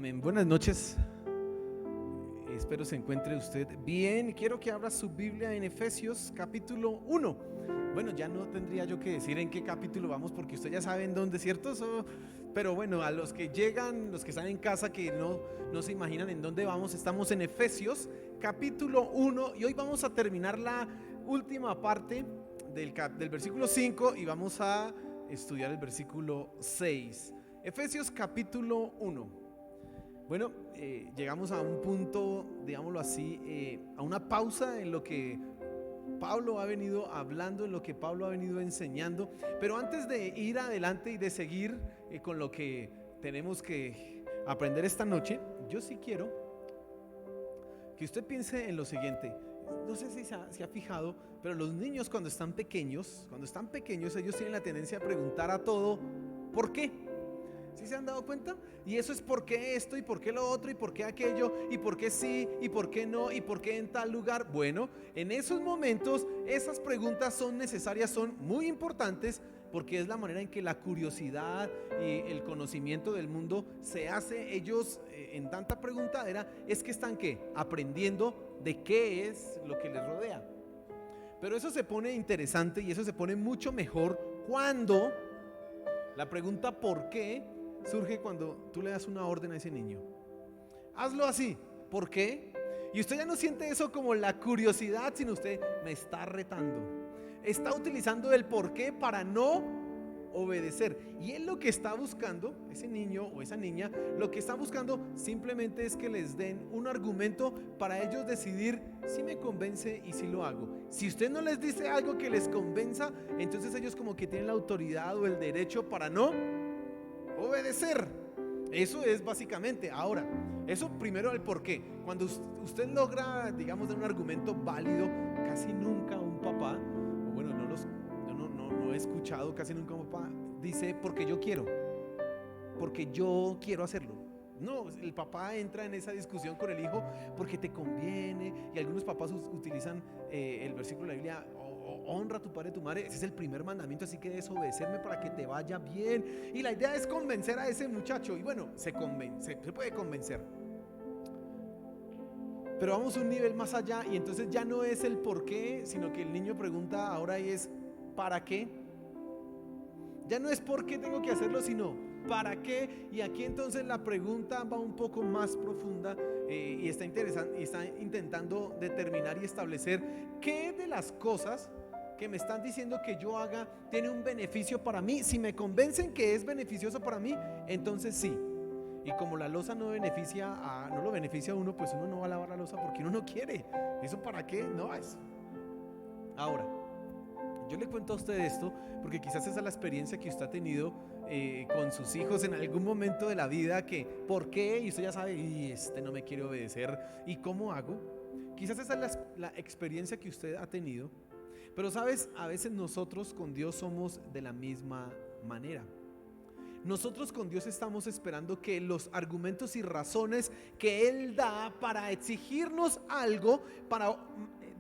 Amén. Buenas noches. Espero se encuentre usted bien. Quiero que abra su Biblia en Efesios capítulo 1. Bueno, ya no tendría yo que decir en qué capítulo vamos porque usted ya sabe en dónde, ¿cierto? Pero bueno, a los que llegan, los que están en casa que no se imaginan en dónde vamos, estamos en Efesios capítulo 1 y hoy vamos a terminar la última parte del versículo 5 y vamos a estudiar el versículo 6. Efesios capítulo 1. Bueno, llegamos a un punto, digámoslo así, a una pausa en lo que Pablo ha venido hablando, en lo que Pablo ha venido enseñando. Pero antes de ir adelante y de seguir con lo que tenemos que aprender esta noche, yo sí quiero que usted piense en lo siguiente. No sé si se ha fijado, pero los niños cuando están pequeños, ellos tienen la tendencia a preguntar a todo, ¿por qué? ¿Sí se han dado cuenta? Y eso es por qué esto y por qué lo otro y por qué aquello y por qué sí y por qué no y por qué en tal lugar. Bueno, en esos momentos esas preguntas son necesarias, son muy importantes porque es la manera en que la curiosidad y el conocimiento del mundo se hace. Ellos en tanta preguntadera es que están ¿qué? Aprendiendo de qué es lo que les rodea. Pero eso se pone interesante y eso se pone mucho mejor cuando la pregunta ¿por qué? Surge cuando tú le das una orden a ese niño. Hazlo así, ¿por qué? Y usted ya no siente eso como la curiosidad, sino usted me está retando. Está utilizando el por qué para no obedecer. Y él lo que está buscando, ese niño o esa niña, lo que está buscando simplemente es que les den un argumento para ellos decidir si me convence y si lo hago. Si usted no les dice algo que les convenza, entonces ellos como que tienen la autoridad o el derecho para no obedecer. Eso es básicamente. Ahora, eso primero el por qué. Cuando usted logra, digamos, dar un argumento válido, casi nunca un papá, o bueno, no he escuchado casi nunca un papá dice porque yo quiero hacerlo. No, el papá entra en esa discusión con el hijo porque te conviene. Y algunos papás utilizan el versículo de la Biblia: honra a tu padre y a tu madre. Ese es el primer mandamiento, así que debes obedecerme para que te vaya bien. Y la idea es convencer a ese muchacho. Y bueno, se puede convencer. Pero vamos a un nivel más allá y entonces ya no es el por qué, sino que el niño pregunta ahora y es ¿para qué? Ya no es por qué tengo que hacerlo, sino ¿para qué? Y aquí entonces la pregunta va un poco más profunda y está intentando determinar y establecer qué de las cosas que me están diciendo que yo haga tiene un beneficio para mí. Si me convencen que es beneficioso para mí, entonces sí. Y como la loza no lo beneficia a uno, pues uno no va a lavar la loza porque uno no quiere. ¿Eso para qué? No es. Ahora, yo le cuento a usted esto porque quizás esa es la experiencia que usted ha tenido con sus hijos en algún momento de la vida, que ¿por qué? Y usted ya sabe, y no me quiere obedecer, ¿y cómo hago? Quizás esa es la experiencia que usted ha tenido. Pero sabes, a veces nosotros con Dios somos de la misma manera. Nosotros con Dios estamos esperando que los argumentos y razones que Él da para exigirnos algo, para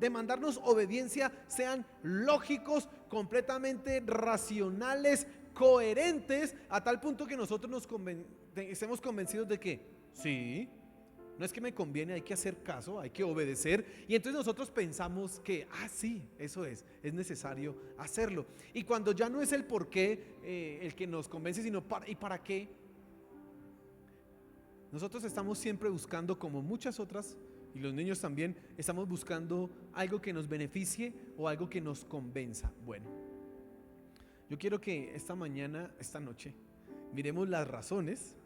demandarnos obediencia, sean lógicos, completamente racionales, coherentes, a tal punto que nosotros estemos convencidos de que sí, no es que me conviene, hay que hacer caso, hay que obedecer. Y entonces nosotros pensamos que, sí, eso es necesario hacerlo. Y cuando ya no es el por qué el que nos convence, sino para qué, nosotros estamos siempre buscando, como muchas otras, y los niños también, estamos buscando algo que nos beneficie o algo que nos convenza. Bueno, yo quiero que esta noche, miremos las razones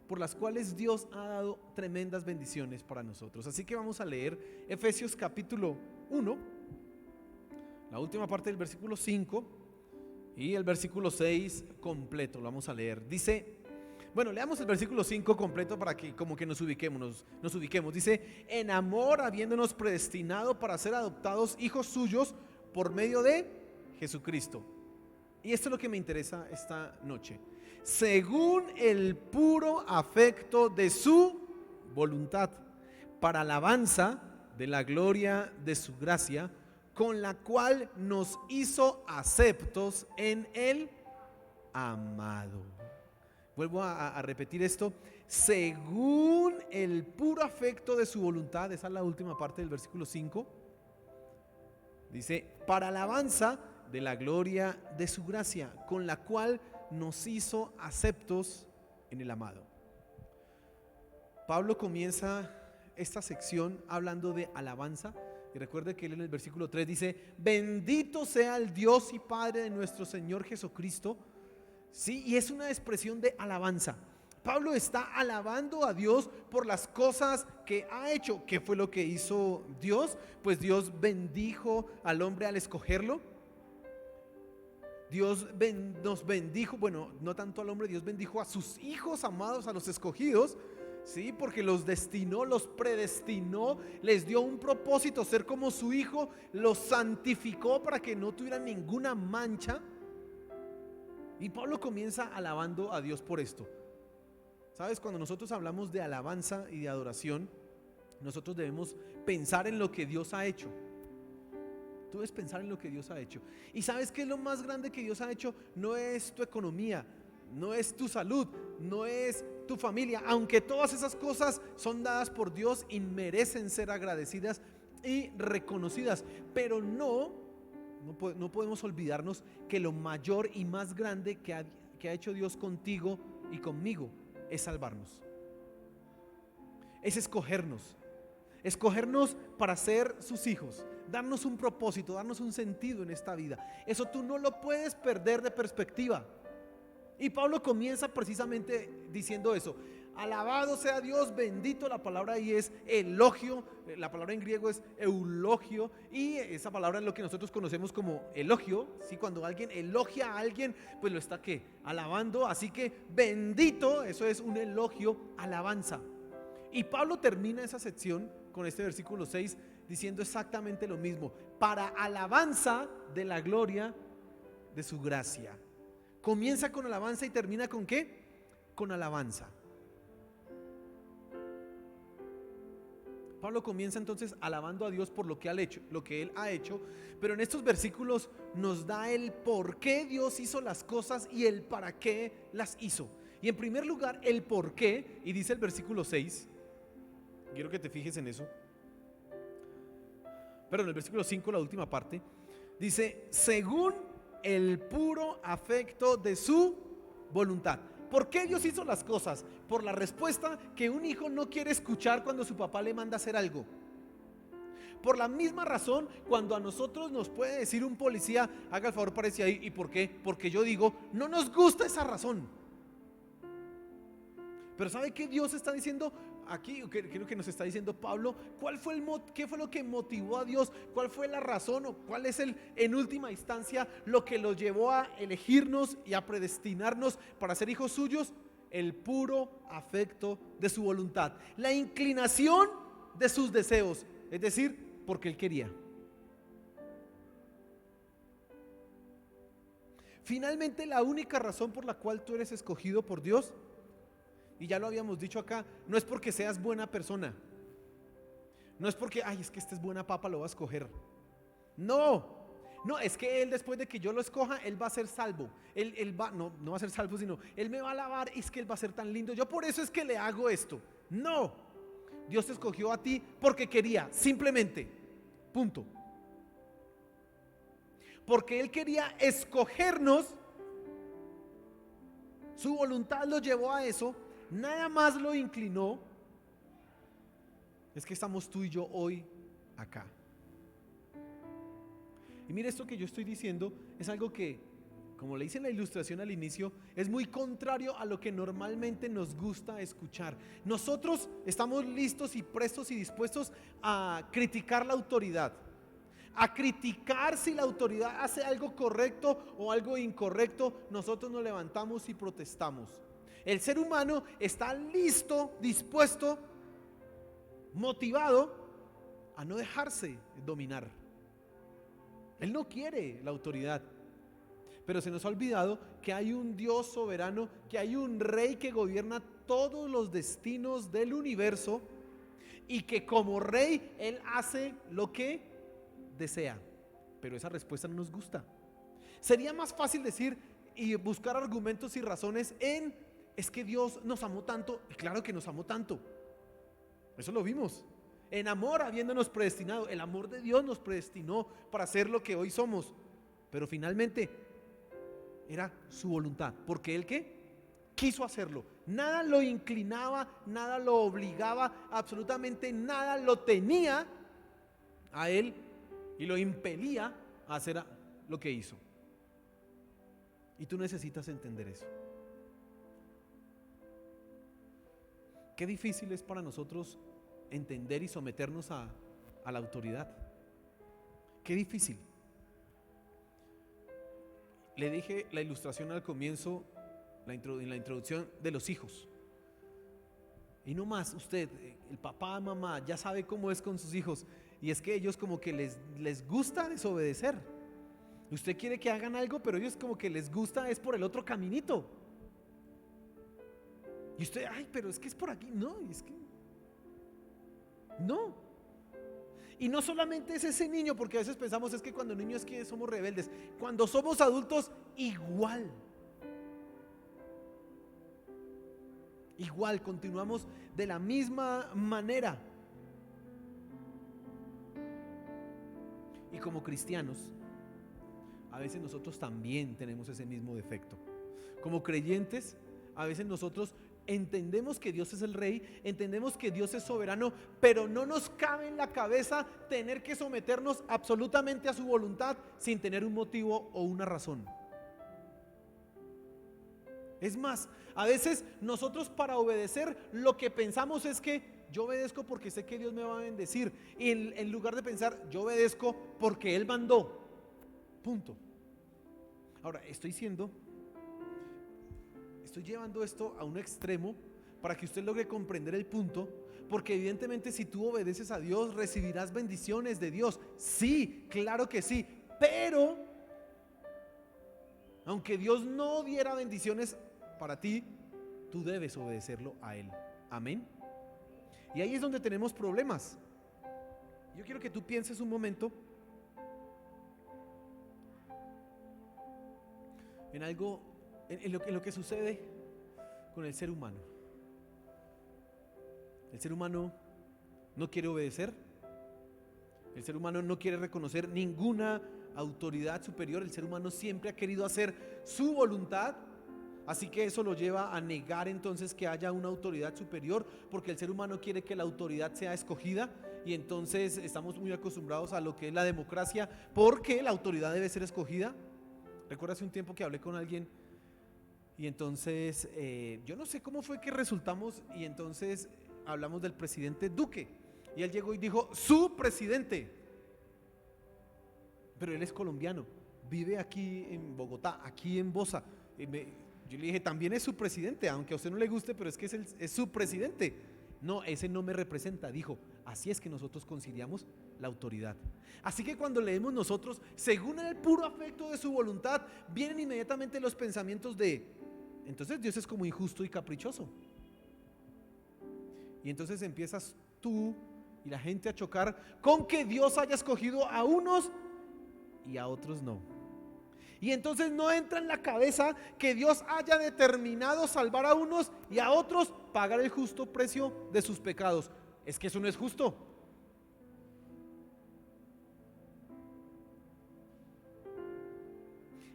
por las cuales Dios ha dado tremendas bendiciones para nosotros. Así que vamos a leer Efesios capítulo 1, la última parte del versículo 5 y el versículo 6 completo. Lo vamos a leer. Dice, bueno, leamos el versículo 5 completo para que como que nos ubiquemos. Dice, en amor habiéndonos predestinado para ser adoptados hijos suyos por medio de Jesucristo. Y esto es lo que me interesa esta noche. Según el puro afecto de su voluntad, para alabanza de la gloria de su gracia, con la cual nos hizo aceptos en el amado. Vuelvo a repetir esto, según el puro afecto de su voluntad. Esa es la última parte del versículo 5. Dice, para alabanza de la gloria de su gracia, con la cual nos hizo aceptos en el amado. Pablo comienza esta sección hablando de alabanza. Y recuerde que él en el versículo 3 dice, bendito sea el Dios y Padre de nuestro Señor Jesucristo. Sí, y es una expresión de alabanza. Pablo está alabando a Dios por las cosas que ha hecho. ¿Qué fue lo que hizo Dios? Pues Dios bendijo al hombre al escogerlo. Dios nos bendijo, bueno, no tanto al hombre, Dios bendijo a sus hijos amados, a los escogidos. Sí, porque los destinó, los predestinó, les dio un propósito, ser como su hijo, los santificó para que no tuvieran ninguna mancha. Y Pablo comienza alabando a Dios por esto. ¿Sabes? Cuando nosotros hablamos de alabanza y de adoración, nosotros debemos pensar en lo que Dios ha hecho. Tú debes pensar en lo que Dios ha hecho. ¿Y sabes qué es lo más grande que Dios ha hecho? No es tu economía, no es tu salud, no es tu familia, aunque todas esas cosas son dadas por Dios y merecen ser agradecidas y reconocidas, pero no podemos olvidarnos que lo mayor y más grande que ha hecho Dios contigo y conmigo es salvarnos, es escogernos para ser sus hijos, darnos un propósito, darnos un sentido en esta vida. Eso tú no lo puedes perder de perspectiva. Y Pablo comienza precisamente diciendo eso. Alabado sea Dios, bendito. La palabra ahí es elogio, la palabra en griego es eulogio, y esa palabra es lo que nosotros conocemos como elogio. ¿Sí? Cuando alguien elogia a alguien, pues lo está ¿qué? Alabando. Así que bendito, eso es un elogio, alabanza. Y Pablo termina esa sección con este versículo 6 diciendo exactamente lo mismo, para alabanza de la gloria de su gracia. Comienza con alabanza y termina ¿con qué? Con alabanza. Pablo comienza entonces alabando a Dios por lo que él ha hecho, pero en estos versículos nos da el por qué Dios hizo las cosas y el para qué las hizo. Y en primer lugar, el por qué, y dice el versículo 6, quiero que te fijes en eso. Pero en el versículo 5, la última parte, dice, según el puro afecto de su voluntad. ¿Por qué Dios hizo las cosas? Por la respuesta que un hijo no quiere escuchar cuando su papá le manda a hacer algo. Por la misma razón, cuando a nosotros nos puede decir un policía, haga el favor, parece ahí. ¿Y por qué? Porque yo digo, no nos gusta esa razón. Pero ¿sabe qué Dios está diciendo aquí? Creo que nos está diciendo Pablo. ¿Qué fue lo que motivó a Dios? ¿Cuál fue la razón o cuál es en última instancia lo que los llevó a elegirnos y a predestinarnos para ser hijos suyos? El puro afecto de su voluntad, la inclinación de sus deseos, es decir, porque Él quería. Finalmente, la única razón por la cual tú eres escogido por Dios, y ya lo habíamos dicho acá, no es porque seas buena persona, no es porque, es que este es buena papa, lo va a escoger. No, es que Él, después de que yo lo escoja, Él va a ser salvo. Él va, no va a ser salvo, sino Él me va a alabar, es que Él va a ser tan lindo, yo por eso es que le hago esto. No, Dios te escogió a ti porque quería, simplemente, punto. Porque Él quería escogernos, su voluntad lo llevó a eso. Nada más lo inclinó. Es que estamos tú y yo hoy acá. Y mire, esto que yo estoy diciendo es algo que, como le hice en la ilustración al inicio, es muy contrario a lo que normalmente nos gusta escuchar. Nosotros estamos listos y prestos y dispuestos a criticar la autoridad, a criticar si la autoridad hace algo correcto o algo incorrecto. Nosotros nos levantamos y protestamos. El ser humano está listo, dispuesto, motivado a no dejarse dominar. Él no quiere la autoridad, pero se nos ha olvidado que hay un Dios soberano, que hay un rey que gobierna todos los destinos del universo y que como rey Él hace lo que desea. Pero esa respuesta no nos gusta. Sería más fácil decir y buscar argumentos y razones en es que Dios nos amó tanto. Y claro que nos amó tanto, eso lo vimos. En amor habiéndonos predestinado, el amor de Dios nos predestinó para ser lo que hoy somos. Pero finalmente era su voluntad, porque Él ¿qué? Quiso hacerlo. Nada lo inclinaba, nada lo obligaba, absolutamente nada lo tenía a Él y lo impelía a hacer lo que hizo. Y tú necesitas entender eso. Qué difícil es para nosotros entender y someternos a la autoridad. Qué difícil. Le dije la ilustración al comienzo, en la introducción, de los hijos. Y no más, usted, el papá, mamá, ya sabe cómo es con sus hijos. Y es que ellos como que les gusta desobedecer. Usted quiere que hagan algo, pero ellos como que les gusta es por el otro caminito. Y usted, ay, pero es que es por aquí. No, es que no. Y no solamente es ese niño, porque a veces pensamos es que cuando niños es que somos rebeldes. Cuando somos adultos, igual. Igual, continuamos de la misma manera. Y como cristianos, a veces nosotros también tenemos ese mismo defecto. Como creyentes, a veces nosotros entendemos que Dios es el Rey, entendemos que Dios es soberano, pero no nos cabe en la cabeza tener que someternos absolutamente a su voluntad sin tener un motivo o una razón. Es más, a veces nosotros para obedecer lo que pensamos es que yo obedezco porque sé que Dios me va a bendecir, y en lugar de pensar yo obedezco porque Él mandó. Punto. Ahora, estoy llevando esto a un extremo para que usted logre comprender el punto, porque evidentemente si tú obedeces a Dios recibirás bendiciones de Dios. Sí, claro que sí, pero aunque Dios no diera bendiciones para ti, tú debes obedecerlo a Él. Amén. Y ahí es donde tenemos problemas. Yo quiero que tú pienses un momento en algo, en lo que sucede con el ser humano. El ser humano no quiere obedecer. El ser humano no quiere reconocer ninguna autoridad superior. El ser humano siempre ha querido hacer su voluntad. Así que eso lo lleva a negar entonces que haya una autoridad superior, porque el ser humano quiere que la autoridad sea escogida, y entonces estamos muy acostumbrados a lo que es la democracia, porque la autoridad debe ser escogida. Recuerdo hace un tiempo que hablé con alguien y entonces yo no sé cómo fue que resultamos, y entonces hablamos del presidente Duque y él llegó y dijo su presidente, pero él es colombiano, vive aquí en Bogotá, aquí en Bosa. Yo le dije, también es su presidente, aunque a usted no le guste, pero es que es su presidente. No, ese no me representa, dijo. Así es que nosotros conciliamos la autoridad. Así que cuando leemos nosotros, según el puro afecto de su voluntad, vienen inmediatamente los pensamientos de, entonces Dios es como injusto y caprichoso. Y entonces empiezas tú y la gente a chocar con que Dios haya escogido a unos y a otros no. Y entonces no entra en la cabeza que Dios haya determinado salvar a unos y a otros pagar el justo precio de sus pecados. Es que eso no es justo.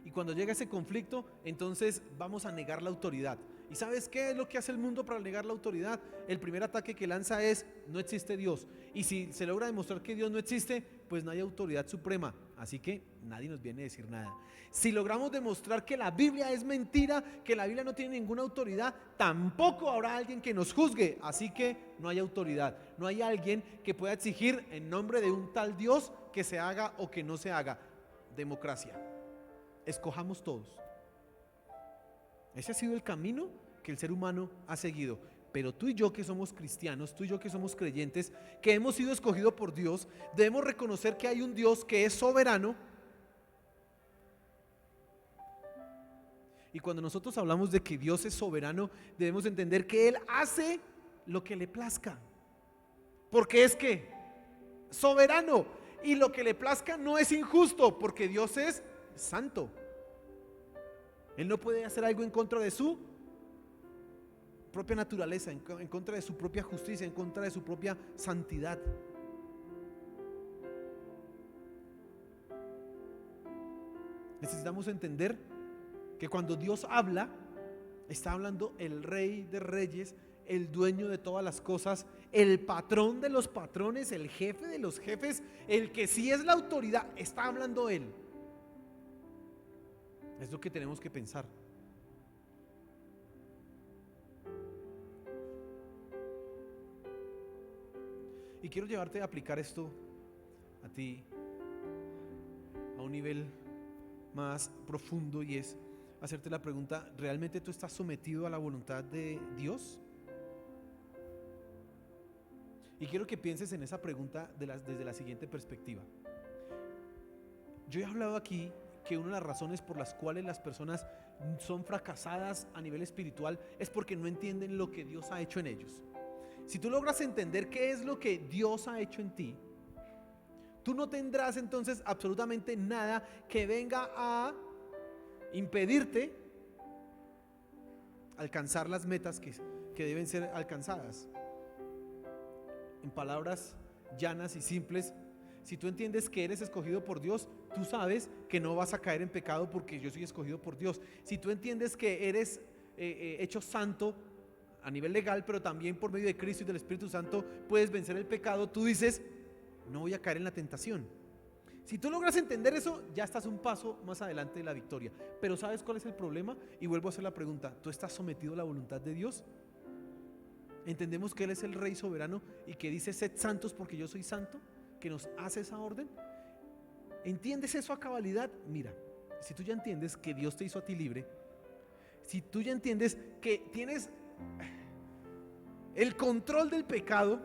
Y cuando llega ese conflicto, entonces vamos a negar la autoridad. ¿Y sabes qué es lo que hace el mundo para negar la autoridad? El primer ataque que lanza es, no existe Dios. Y si se logra demostrar que Dios no existe, pues no hay autoridad suprema. Así que nadie nos viene a decir nada. Si logramos demostrar que la Biblia es mentira, que la Biblia no tiene ninguna autoridad, tampoco habrá alguien que nos juzgue. Así que no hay autoridad. No hay alguien que pueda exigir en nombre de un tal Dios que se haga o que no se haga. Democracia. Escojamos todos. Ese ha sido el camino que el ser humano ha seguido. Pero tú y yo que somos cristianos, tú y yo que somos creyentes, que hemos sido escogidos por Dios, debemos reconocer que hay un Dios que es soberano. Y cuando nosotros hablamos de que Dios es soberano, debemos entender que Él hace lo que le plazca. Porque es que soberano, y lo que le plazca no es injusto, porque Dios es santo. Él no puede hacer algo en contra de su propia naturaleza, en contra de su propia justicia, en contra de su propia santidad. Necesitamos entender que cuando Dios habla, está hablando el Rey de Reyes, el dueño de todas las cosas, el patrón de los patrones, el jefe de los jefes, el que sí es la autoridad, está hablando Él. Es lo que tenemos que pensar. Y quiero llevarte a aplicar esto a ti a un nivel más profundo, y es hacerte la pregunta: ¿realmente tú estás sometido a la voluntad de Dios? Y quiero que pienses en esa pregunta desde la siguiente perspectiva. Yo he hablado aquí que una de las razones por las cuales las personas son fracasadas a nivel espiritual es porque no entienden lo que Dios ha hecho en ellos. Si tú logras entender qué es lo que Dios ha hecho en ti, tú no tendrás entonces absolutamente nada que venga a impedirte alcanzar las metas que deben ser alcanzadas. En palabras llanas y simples, si tú entiendes que eres escogido por Dios, tú sabes que no vas a caer en pecado porque yo soy escogido por Dios. Si tú entiendes que eres hecho santo a nivel legal, pero también por medio de Cristo y del Espíritu Santo puedes vencer el pecado, tú dices: no voy a caer en la tentación. Si tú logras entender eso, ya estás un paso más adelante de la victoria. Pero ¿sabes cuál es el problema? Y vuelvo a hacer la pregunta: ¿tú estás sometido a la voluntad de Dios? ¿Entendemos que Él es el Rey soberano y que dice: sed santos porque yo soy santo? ¿Que nos hace esa orden? ¿Entiendes eso a cabalidad? Mira, si tú ya entiendes que Dios te hizo a ti libre, si tú ya entiendes que tienes el control del pecado,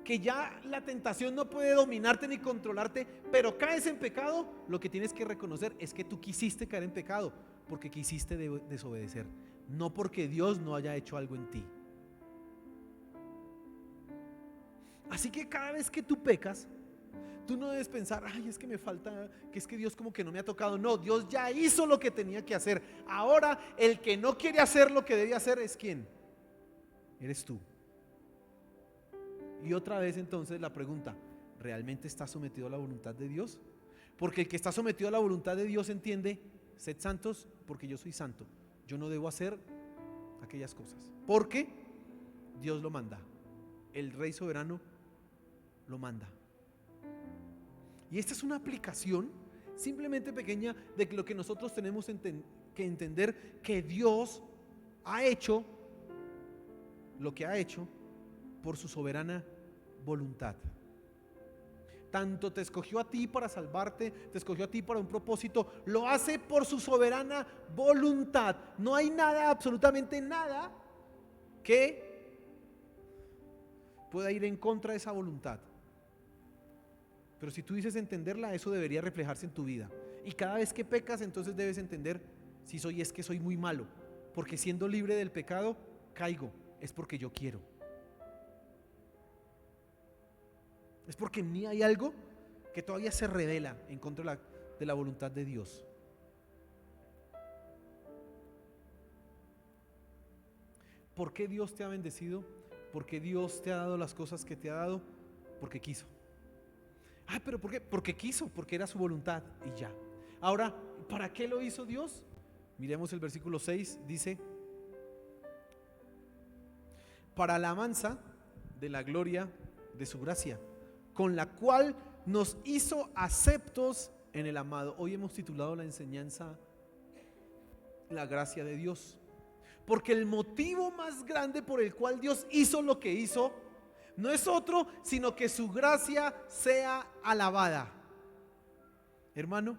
que ya la tentación no puede dominarte ni controlarte, pero caes en pecado, lo que tienes que reconocer es que tú quisiste caer en pecado porque quisiste desobedecer, no porque Dios no haya hecho algo en ti. Así que cada vez que tú pecas, tú no debes pensar: ay, es que me falta, que es que Dios como que no me ha tocado. No, Dios ya hizo lo que tenía que hacer. Ahora el que no quiere hacer lo que debe hacer es ¿quién? Eres tú. Y otra vez entonces la pregunta: ¿realmente estás sometido a la voluntad de Dios? Porque el que está sometido a la voluntad de Dios entiende: sed santos porque yo soy santo. Yo no debo hacer aquellas cosas porque Dios lo manda. El Rey soberano lo manda. Y esta es una aplicación simplemente pequeña de lo que nosotros tenemos que entender: que Dios ha hecho lo que ha hecho por su soberana voluntad. Tanto te escogió a ti para salvarte, te escogió a ti para un propósito, lo hace por su soberana voluntad. No hay nada, absolutamente nada, que pueda ir en contra de esa voluntad. Pero si tú dices entenderla, eso debería reflejarse en tu vida. Y cada vez que pecas, entonces debes entender: si es que soy muy malo, porque siendo libre del pecado caigo, es porque yo quiero. Es porque en mí hay algo que todavía se revela en contra de la voluntad de Dios. ¿Por qué Dios te ha bendecido? ¿Por qué Dios te ha dado las cosas que te ha dado? Porque quiso. ¿Pero por qué? Porque quiso, porque era su voluntad y ya. Ahora, ¿para qué lo hizo Dios? Miremos el versículo 6, dice: para alabanza de la gloria de su gracia, con la cual nos hizo aceptos en el amado. Hoy hemos titulado la enseñanza: la gracia de Dios. Porque el motivo más grande por el cual Dios hizo lo que hizo no es otro sino que su gracia sea alabada. Hermano,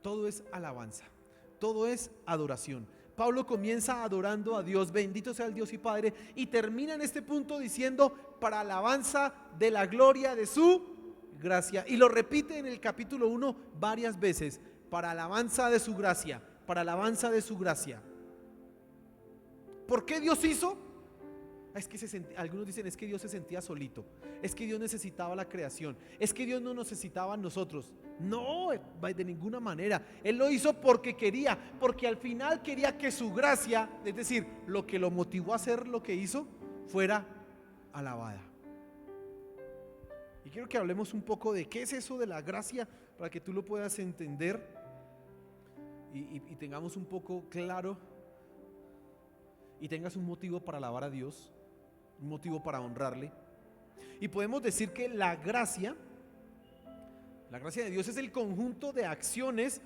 todo es alabanza, todo es adoración. Pablo comienza adorando a Dios, bendito sea el Dios y Padre, y termina en este punto diciendo: para alabanza de la gloria de su gracia. Y lo repite en el capítulo 1 varias veces: para alabanza de su gracia, para alabanza de su gracia. ¿Por qué Dios hizo? Es que algunos dicen, es que Dios se sentía solito, es que Dios necesitaba la creación, es que Dios no necesitaba a nosotros. No, de ninguna manera. Él lo hizo porque quería, porque al final quería que su gracia, es decir, lo que lo motivó a hacer lo que hizo, fuera alabada. Y quiero que hablemos un poco de qué es eso de la gracia, para que tú lo puedas entender y tengamos un poco claro y tengas un motivo para alabar a Dios, un motivo para honrarle. Y podemos decir que la gracia de Dios es el conjunto de acciones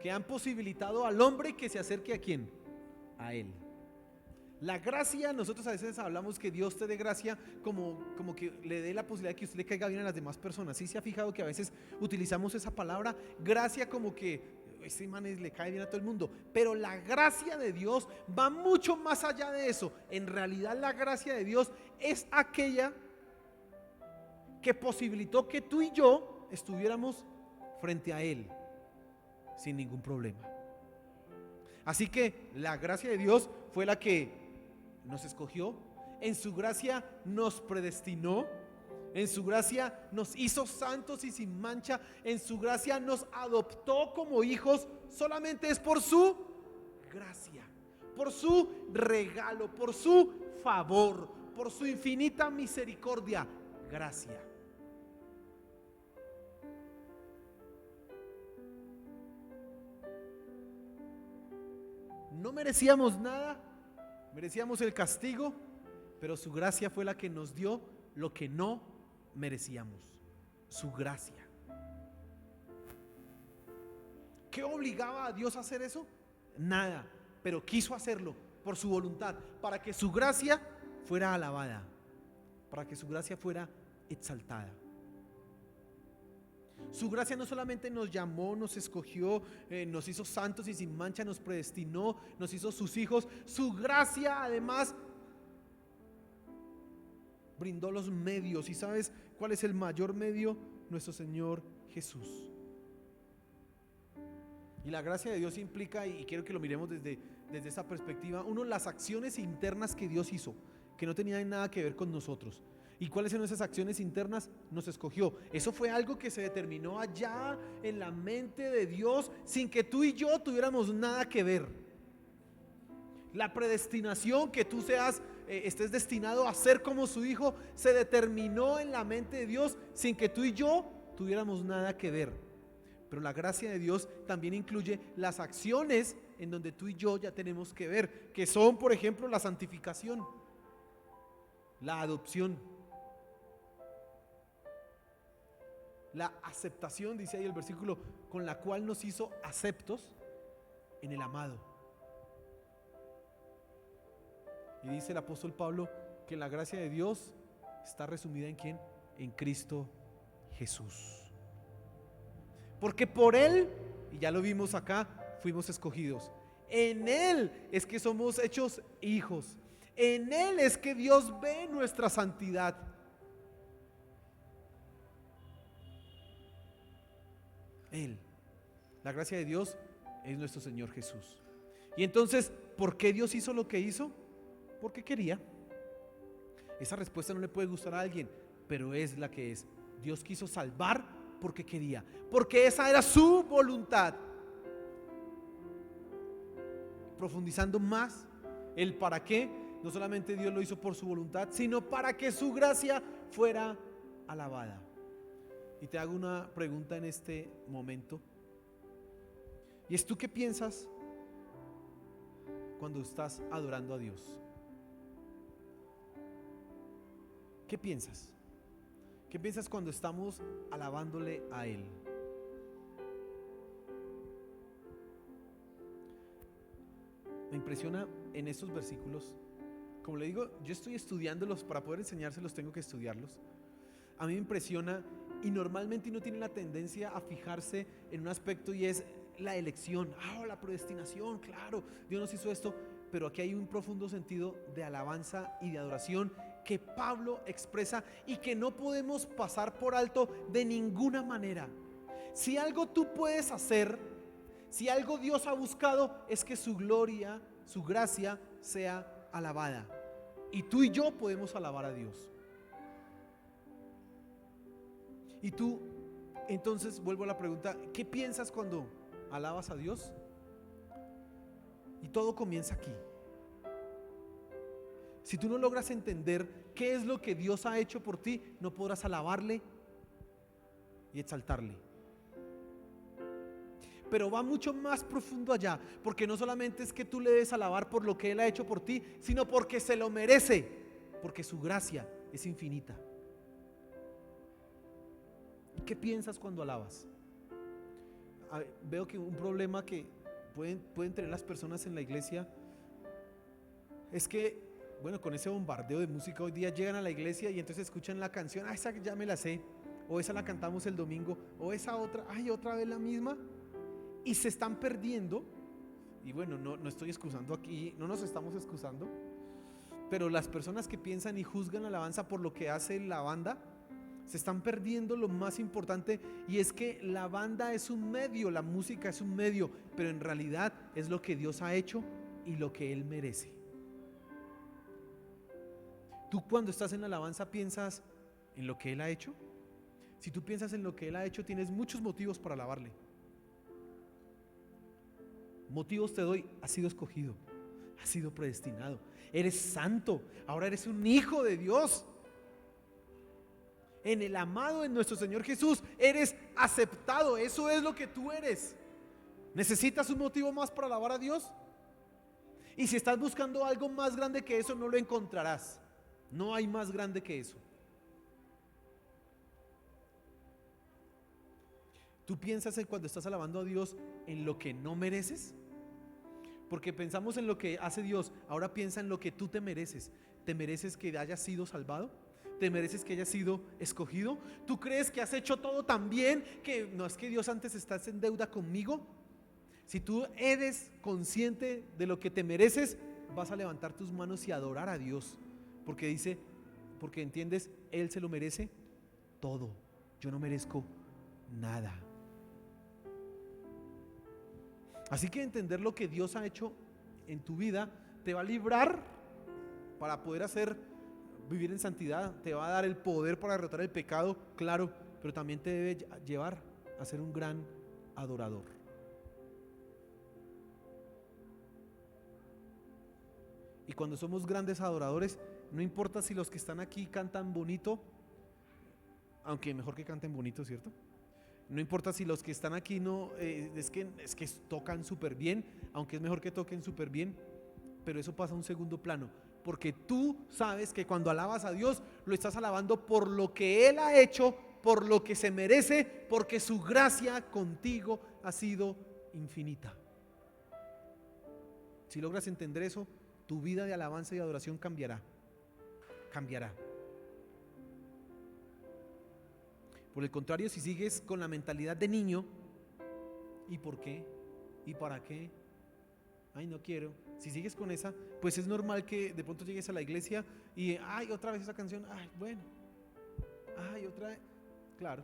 que han posibilitado al hombre que se acerque ¿a quién? A Él. La gracia, nosotros a veces hablamos que Dios te dé gracia como que le dé la posibilidad de que usted le caiga bien a las demás personas. ¿Sí se ha fijado que a veces utilizamos esa palabra gracia como que este man le cae bien a todo el mundo? Pero la gracia de Dios va mucho más allá de eso. En realidad la gracia de Dios es aquella que posibilitó que tú y yo estuviéramos frente a Él sin ningún problema. Así que la gracia de Dios fue la que nos escogió, en su gracia nos predestinó, en su gracia nos hizo santos y sin mancha, en su gracia nos adoptó como hijos. Solamente es por su gracia, por su regalo, por su favor, por su infinita misericordia. Gracia. No merecíamos nada, merecíamos el castigo, pero su gracia fue la que nos dio lo que no merecíamos. Su gracia. ¿Qué obligaba a Dios a hacer eso? Nada, pero quiso hacerlo por su voluntad, para que su gracia fuera alabada, para que su gracia fuera exaltada. Su gracia no solamente nos llamó, nos escogió, nos hizo santos y sin mancha, nos predestinó, nos hizo sus hijos. Su gracia además brindó los medios. ¿Y sabes cuál es el mayor medio? Nuestro Señor Jesús. Y la gracia de Dios implica, y quiero que lo miremos desde esa perspectiva, uno, las acciones internas que Dios hizo, que no tenían nada que ver con nosotros. ¿Y cuáles son esas acciones internas? Nos escogió. Eso fue algo que se determinó allá en la mente de Dios, sin que tú y yo tuviéramos nada que ver. La predestinación, que tú estés destinado a ser como su hijo, se determinó en la mente de Dios, sin que tú y yo tuviéramos nada que ver. Pero la gracia de Dios también incluye las acciones en donde tú y yo ya tenemos que ver, que son, por ejemplo, la santificación, la adopción, la aceptación, dice ahí el versículo, con la cual nos hizo aceptos en el amado. Y dice el apóstol Pablo que la gracia de Dios está resumida ¿en quién? En Cristo Jesús. Porque por Él, y ya lo vimos acá, fuimos escogidos. En Él es que somos hechos hijos. En Él es que Dios ve nuestra santidad. Él, la gracia de Dios es nuestro Señor Jesús. Y entonces, ¿por qué Dios hizo lo que hizo? Porque quería. Esa respuesta no le puede gustar a alguien, pero es la que es. Dios quiso salvar porque quería, porque esa era su voluntad. Profundizando más el para qué, no solamente Dios lo hizo por su voluntad, sino para que su gracia fuera alabada. Y te hago una pregunta en este momento, y es: ¿tú qué piensas cuando estás adorando a Dios? ¿Qué piensas? ¿Qué piensas cuando estamos alabándole a Él? Me impresiona en estos versículos. Como le digo, yo estoy estudiándolos. Para poder enseñárselos tengo que estudiarlos. A mí me impresiona, y normalmente uno tiene la tendencia a fijarse en un aspecto, y es la elección. La predestinación, claro, Dios nos hizo esto. Pero aquí hay un profundo sentido de alabanza y de adoración que Pablo expresa y que no podemos pasar por alto de ninguna manera. Si algo tú puedes hacer, si algo Dios ha buscado, es que su gloria, su gracia sea alabada. Y tú y yo podemos alabar a Dios. Y tú, entonces vuelvo a la pregunta, ¿qué piensas cuando alabas a Dios? Y todo comienza aquí. Si tú no logras entender qué es lo que Dios ha hecho por ti, no podrás alabarle y exaltarle. Pero va mucho más profundo allá, porque no solamente es que tú le debes alabar por lo que Él ha hecho por ti, sino porque se lo merece, porque su gracia es infinita. ¿Qué piensas cuando alabas? Veo que un problema que pueden tener las personas en la iglesia es que, bueno, con ese bombardeo de música hoy día llegan a la iglesia y entonces escuchan la canción, esa ya me la sé, o esa la cantamos el domingo, o esa otra, otra vez la misma, y se están perdiendo. Y bueno, no estoy excusando aquí, no nos estamos excusando, pero las personas que piensan y juzgan la alabanza por lo que hace la banda, se están perdiendo lo más importante, y es que la banda es un medio, la música es un medio, pero en realidad es lo que Dios ha hecho y lo que Él merece. Tú cuando estás en la alabanza piensas en lo que Él ha hecho. Si tú piensas en lo que Él ha hecho, tienes muchos motivos para alabarle. Motivos te doy: has sido escogido, has sido predestinado, eres santo, ahora eres un hijo de Dios. En el amado, en nuestro Señor Jesús, eres aceptado. Eso es lo que tú eres. ¿Necesitas un motivo más para alabar a Dios? Y si estás buscando algo más grande que eso, no lo encontrarás. No hay más grande que eso. ¿Tú piensas en, cuando estás alabando a Dios, en lo que no mereces? Porque pensamos en lo que hace Dios. Ahora piensa en lo que tú te mereces. ¿Te mereces que hayas sido salvado? ¿Te mereces que hayas sido escogido? ¿Tú crees que has hecho todo tan bien que no es que Dios antes estás en deuda conmigo? Si tú eres consciente de lo que te mereces, vas a levantar tus manos y adorar a Dios, porque dice, porque entiendes, Él se lo merece todo. Yo no merezco nada. Así que entender lo que Dios ha hecho en tu vida te va a librar para poder vivir en santidad, te va a dar el poder para derrotar el pecado, claro, pero también te debe llevar a ser un gran adorador. Y cuando somos grandes adoradores, no importa si los que están aquí cantan bonito, aunque mejor que canten bonito, ¿cierto? No importa si los que están aquí no, es que tocan súper bien, aunque es mejor que toquen súper bien, pero eso pasa a un segundo plano, porque tú sabes que cuando alabas a Dios, lo estás alabando por lo que Él ha hecho, por lo que se merece, porque su gracia contigo ha sido infinita. Si logras entender eso, tu vida de alabanza y adoración cambiará. Por el contrario, si sigues con la mentalidad de niño, ¿y por qué? ¿Y para qué? Ay, no quiero. Si sigues con esa, pues es normal que de pronto llegues a la iglesia y otra vez esa canción, bueno, otra vez. Claro,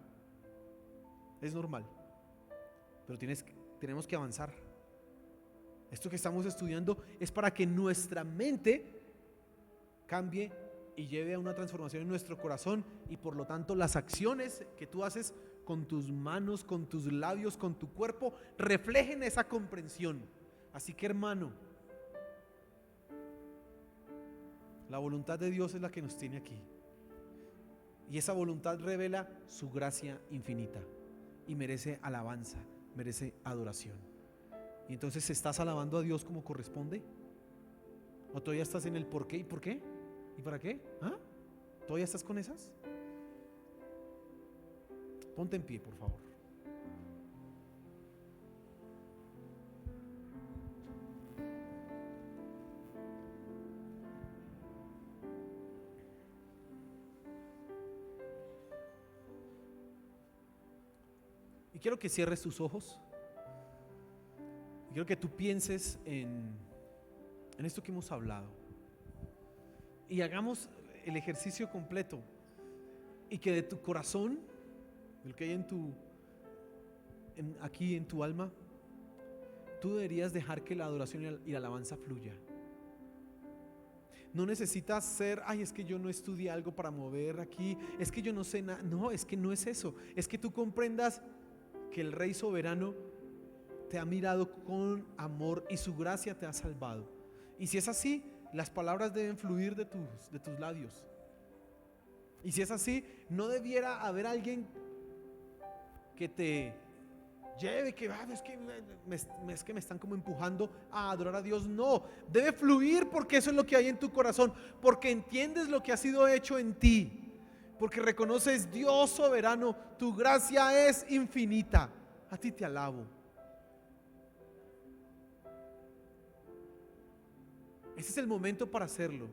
es normal, pero tenemos que avanzar. Esto que estamos estudiando es para que nuestra mente cambie y lleve a una transformación en nuestro corazón, y por lo tanto las acciones que tú haces con tus manos, con tus labios, con tu cuerpo, reflejen esa comprensión. Así que, hermano, la voluntad de Dios es la que nos tiene aquí, y esa voluntad revela su gracia infinita y merece alabanza, merece adoración. Y entonces, ¿estás alabando a Dios como corresponde? ¿O todavía estás en el por qué y por qué? ¿Y para qué? ¿Todavía estás con esas? Ponte en pie, por favor. Y quiero que cierres tus ojos. Y quiero que tú pienses en esto que hemos hablado. Y hagamos el ejercicio completo. Y que de tu corazón, el que hay aquí en tu alma, tú deberías dejar que la adoración y la alabanza fluya. No necesitas ser, ay, es que yo no estudié algo para mover aquí, es que yo no sé nada. No, es que no es eso. Es que tú comprendas que el Rey soberano te ha mirado con amor y su gracia te ha salvado. Y si es así, las palabras deben fluir de tus labios. Y si es así, no debiera haber alguien que te lleve, que es que me están como empujando a adorar a Dios. No, debe fluir porque eso es lo que hay en tu corazón, porque entiendes lo que ha sido hecho en ti, porque reconoces: Dios soberano, tu gracia es infinita, a ti te alabo. Ese es el momento para hacerlo.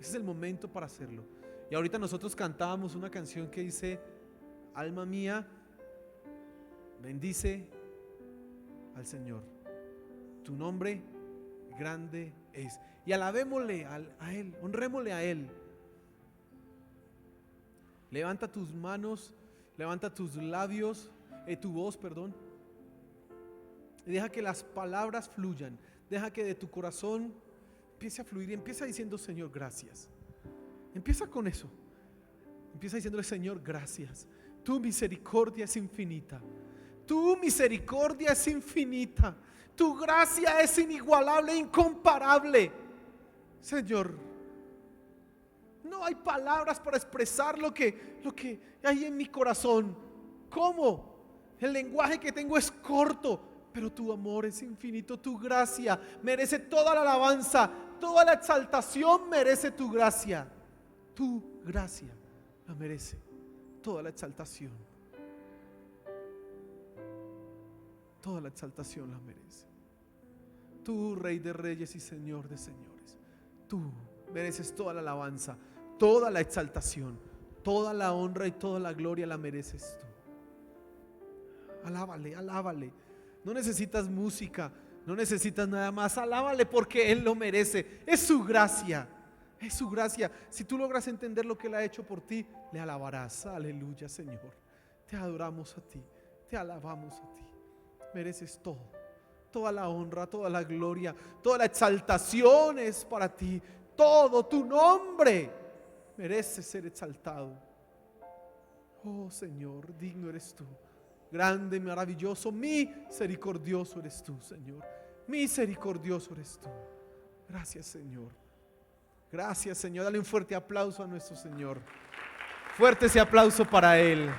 Ese es el momento para hacerlo. Y ahorita nosotros cantábamos una canción que dice: alma mía, bendice al Señor, tu nombre grande es. Y alabémosle a Él, honrémosle a Él. Levanta tus manos, levanta tus labios, tu voz, perdón, y deja que las palabras fluyan. Deja que de tu corazón empiece a fluir y empieza diciendo: Señor, gracias. Empieza con eso. Empieza diciéndole: Señor, gracias. Tu misericordia es infinita. Tu misericordia es infinita. Tu gracia es inigualable, incomparable. Señor, no hay palabras para expresar lo que hay en mi corazón. ¿Cómo? El lenguaje que tengo es corto, pero tu amor es infinito. Tu gracia merece toda la alabanza, toda la exaltación merece tu gracia. Tu gracia la merece toda la exaltación. Toda la exaltación la merece. Tú, Rey de reyes y Señor de señores, tú mereces toda la alabanza, toda la exaltación, toda la honra y toda la gloria la mereces tú. Alábale, alábale. No necesitas música, no necesitas nada más. Alábale porque Él lo merece. Es su gracia, es su gracia. Si tú logras entender lo que Él ha hecho por ti, le alabarás. Aleluya, Señor. Te adoramos a ti, te alabamos a ti. Mereces todo, toda la honra, toda la gloria, toda la exaltación es para ti. Todo tu nombre merece ser exaltado. Oh Señor, digno eres tú. Grande, maravilloso, misericordioso eres tú, Señor. Misericordioso eres tú. Gracias, Señor. Gracias, Señor. Dale un fuerte aplauso a nuestro Señor. Fuerte ese aplauso para Él.